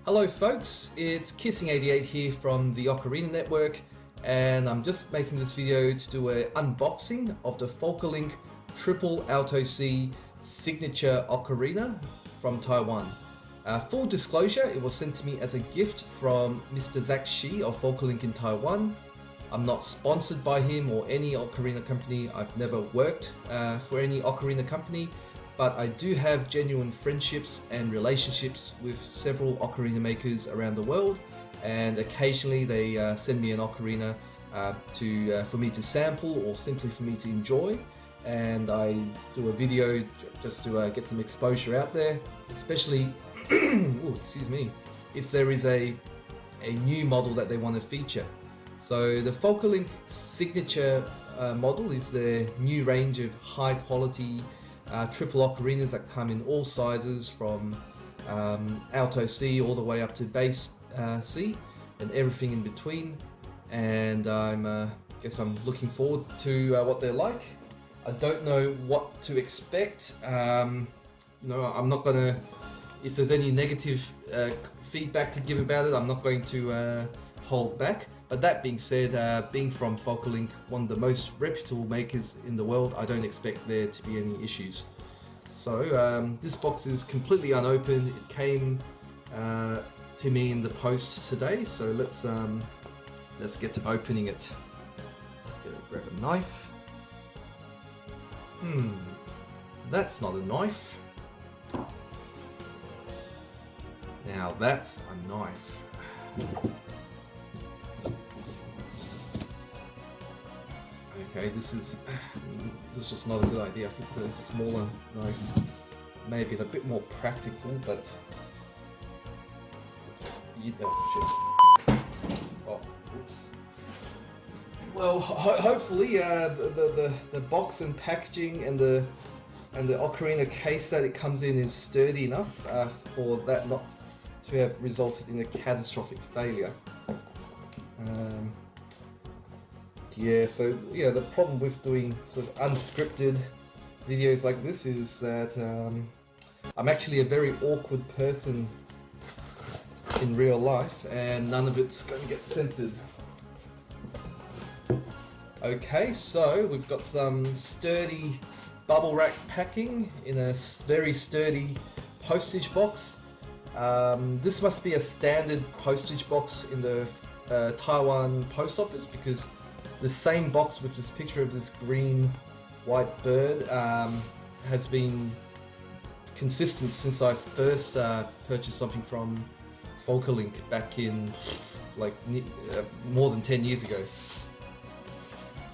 Hello folks, it's Kissing88 here from the Ocarina network, and I'm just making this video to do an unboxing of the Focalink Triple Alto C signature Ocarina from Taiwan. Full disclosure, it was sent to me as a gift from Mr. Zach Shi of Focalink in Taiwan. I'm not sponsored by him or any Ocarina company. I've never worked for any Ocarina company, but I do have genuine friendships and relationships with several Ocarina makers around the world, and occasionally they send me an Ocarina for me to sample or simply for me to enjoy, and I do a video just to get some exposure out there, especially ooh, excuse me, if there is a new model that they want to feature. So the Focalink signature model is their new range of high quality triple ocarinas that come in all sizes, from Alto C all the way up to base C and everything in between. And guess I'm looking forward to what they're like. I don't know what to expect. I'm not gonna, if there's any negative feedback to give about it, I'm not going to hold back. But that being said, being from Focalink, one of the most reputable makers in the world, I don't expect there to be any issues. So this box is completely unopened. It came to me in the post today. So let's get to opening it. Grab a knife. That's not a knife. Now that's a knife. Okay, this was not a good idea. I think the smaller knife may be a bit more practical, but oh, oops. Well, hopefully the box and packaging and the Ocarina case that it comes in is sturdy enough for that not to have resulted in a catastrophic failure. The problem with doing sort of unscripted videos like this is that I'm actually a very awkward person in real life, and none of it's going to get censored. Okay, so we've got some sturdy bubble wrap packing in a very sturdy postage box. This must be a standard postage box in the Taiwan post office, because the same box with this picture of this green white bird has been consistent since I first purchased something from Focalink back in more than 10 years ago.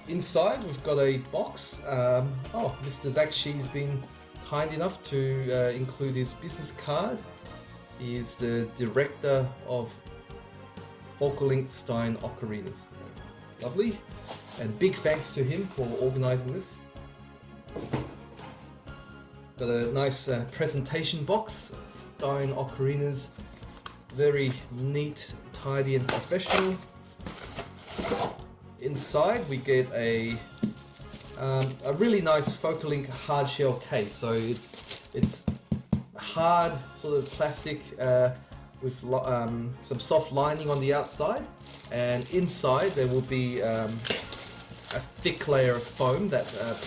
Inside we've got a box. Mr. Zach Shi's been kind enough to include his business card. He is the director of Focalink Stein Ocarinas. Lovely, and big thanks to him for organising this. Got a nice presentation box, Stein Ocarinas, very neat, tidy and professional. Inside we get a really nice Focalink hard shell case. So it's hard sort of plastic with some soft lining on the outside, and inside there will be a thick layer of foam that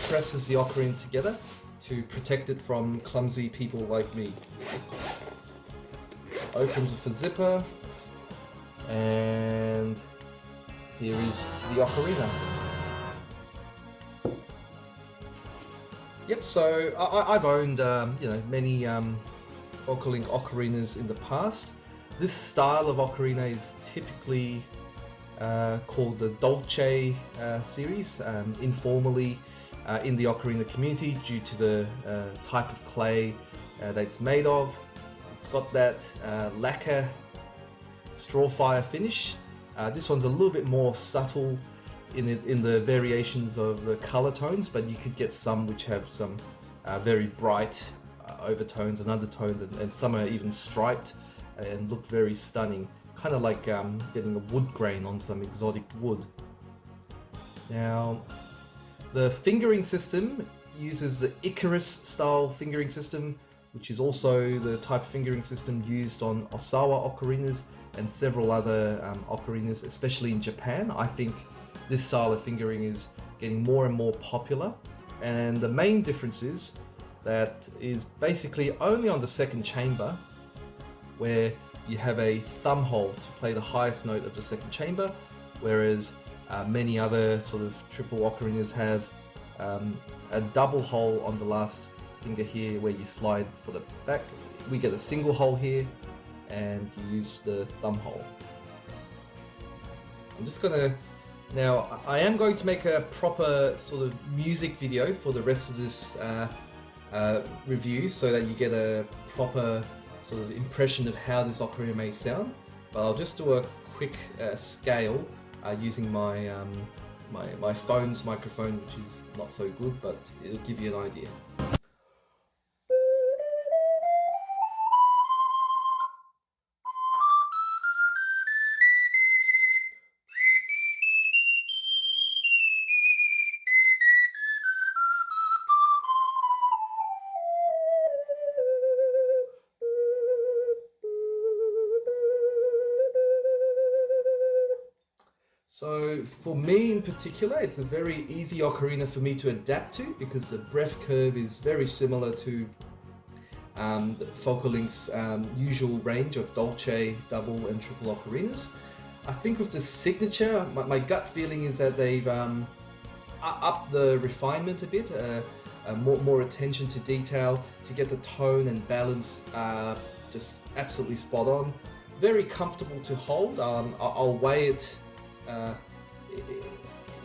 presses the ocarina together to protect it from clumsy people like me. Opens with a zipper, and here is the ocarina. Yep, so I've owned many Focalink ocarinas in the past. This style of ocarina is typically called the Dolce series, informally in the ocarina community, due to the type of clay that it's made of. It's got that lacquer straw fire finish. This one's a little bit more subtle in the variations of the color tones, but you could get some which have some very bright overtones and undertones, and some are even striped and look very stunning, kind of like getting a wood grain on some exotic wood. Now, the fingering system uses the Icarus style fingering system which is also the type of fingering system used on Osawa ocarinas and several other ocarinas, especially in Japan. I think this style of fingering is getting more and more popular, and the main difference is that is basically only on the second chamber, where you have a thumb hole to play the highest note of the second chamber, whereas many other sort of triple ocarinas have a double hole on the last finger here where you slide for the back. We get a single hole here and you use the thumb hole. I'm just gonna, now I am going to make a proper sort of music video for the rest of this review so that you get a proper sort of impression of how this ocarina may sound, but I'll just do a quick scale using my my phone's microphone, which is not so good, but it'll give you an idea. So for me in particular, it's a very easy ocarina for me to adapt to because the breath curve is very similar to Focalink's usual range of Dolce, double and triple ocarinas. I think with the signature, my gut feeling is that they've upped the refinement a bit, more attention to detail to get the tone and balance just absolutely spot on. Very comfortable to hold. I'll weigh it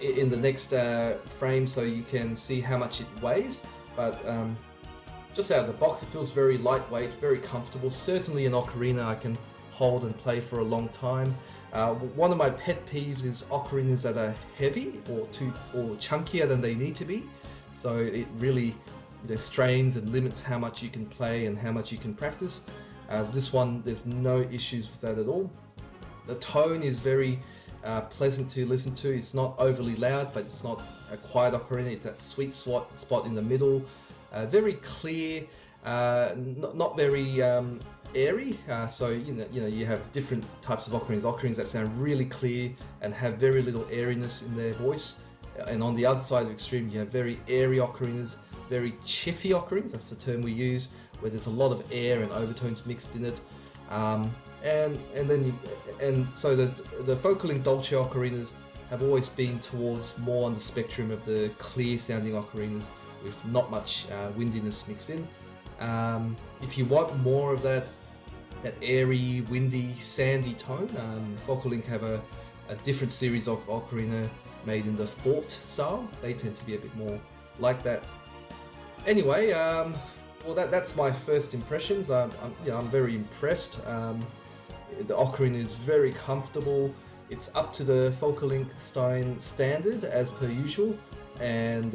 in the next frame so you can see how much it weighs, but just out of the box it feels very lightweight, very comfortable. Certainly an ocarina I can hold and play for a long time. One of my pet peeves is ocarinas that are heavy or chunkier than they need to be, so it really strains and limits how much you can play and how much you can practice. This one, there's no issues with that at all. The tone is very pleasant to listen to. It's not overly loud, but it's not a quiet ocarina. It's that sweet spot in the middle. Very clear, not very airy. So you have different types of ocarinas that sound really clear and have very little airiness in their voice. And on the other side of the extreme, you have very airy ocarinas, very chiffy ocarinas. That's the term we use, where there's a lot of air and overtones mixed in it. So the Focalink Dolce ocarinas have always been towards more on the spectrum of the clear sounding ocarinas with not much windiness mixed in. If you want more of that airy, windy, sandy tone, Focalink have a different series of ocarina made in the Fort style. They tend to be a bit more like that. Anyway, well, that's my first impressions. I'm very impressed. The ocarina is very comfortable. It's up to the Focalink standard as per usual, and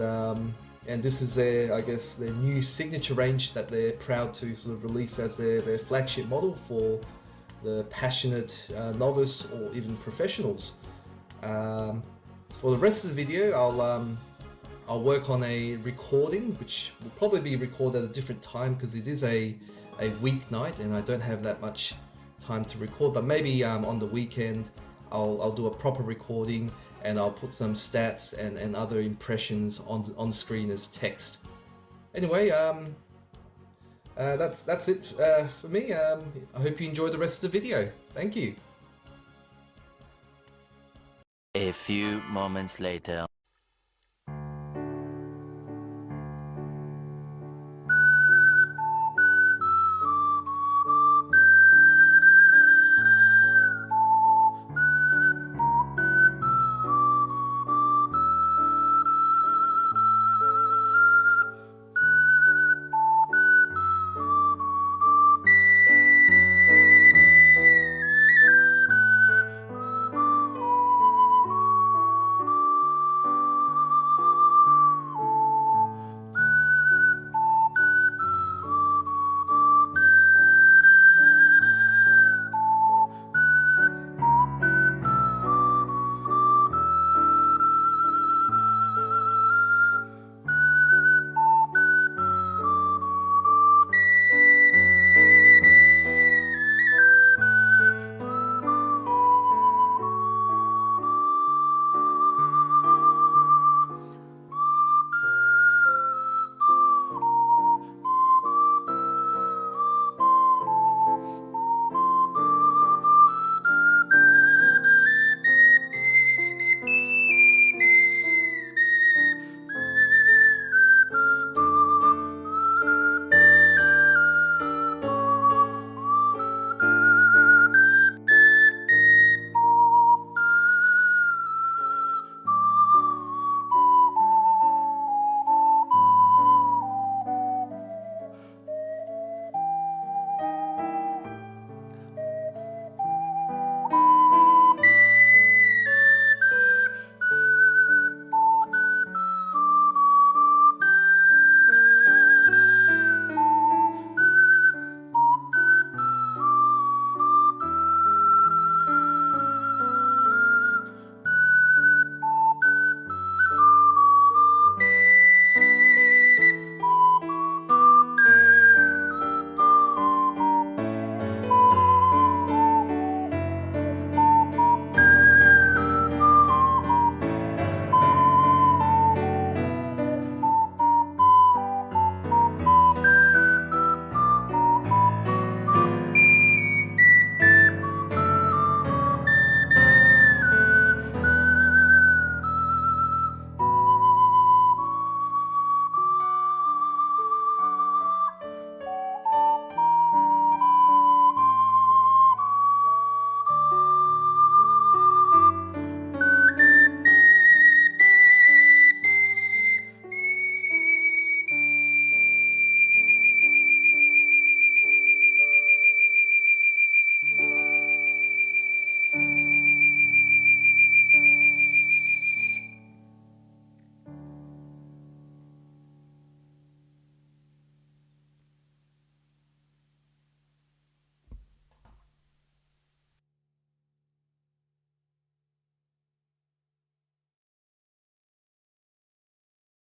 this is their, I guess, their new signature range that they're proud to sort of release as their flagship model for the passionate novice or even professionals. For the rest of the video, I'll work on a recording, which will probably be recorded at a different time because it is a weeknight and I don't have that much time to record, but maybe on the weekend I'll do a proper recording and I'll put some stats and other impressions on screen as text. Anyway, that's it for me. I hope you enjoyed the rest of the video. Thank you. A few moments later.